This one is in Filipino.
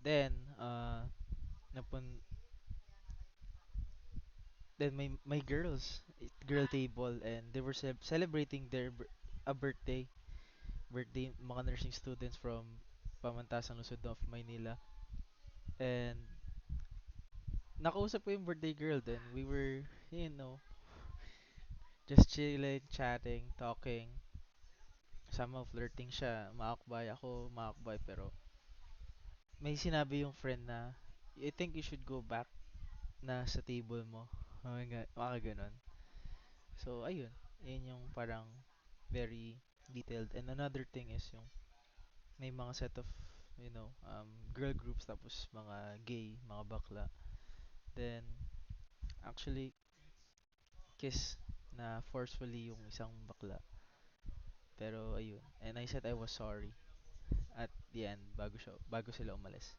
Then, napun then my girls, girl table, and they were celebrating a birthday mga nursing students from Pamantasan Luzon of Maynila. And nakausap ko yung birthday girl, then we were, you know, just chilling, chatting, talking. Somehow flirting siya, maakbay ako, maakbay, pero may sinabi yung friend na, I think you should go back na sa table mo. Mga ganon. So, ayun. Yun yung parang very detailed. And another thing is yung may mga set of, girl groups tapos mga gay, mga bakla. Then, actually, kiss na forcefully yung isang bakla. Pero, ayun. And I said I was sorry at the end bago sila umalis.